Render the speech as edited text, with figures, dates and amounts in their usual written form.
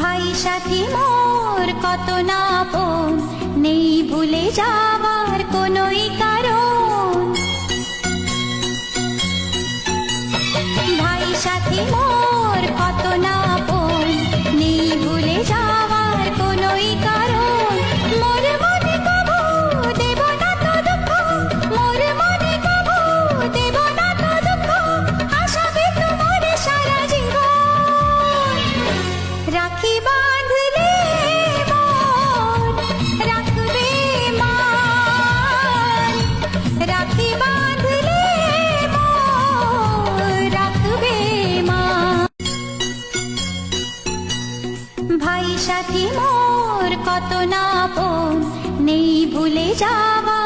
ভাই সাথী মোর কত না আপন, নেই ভুলে যাওয়ার কোনোই কারণ। ভাই সাথী মোর কত না আপন, নেই ভুলে যাওয়ার কোনোই কারণ। মোর মনে কবু দেব না তো দুঃখ, মোর মনে কবু দেব না তো দুঃখ, আশাবে তোমার সারা জীবন। রাখি বাঁধলে মন রাখবে মান, রাখি বাঁধলে মন রাখবে মান। ভাই সাথী মোর কত না আপন, নেই ভুলে যাওয়া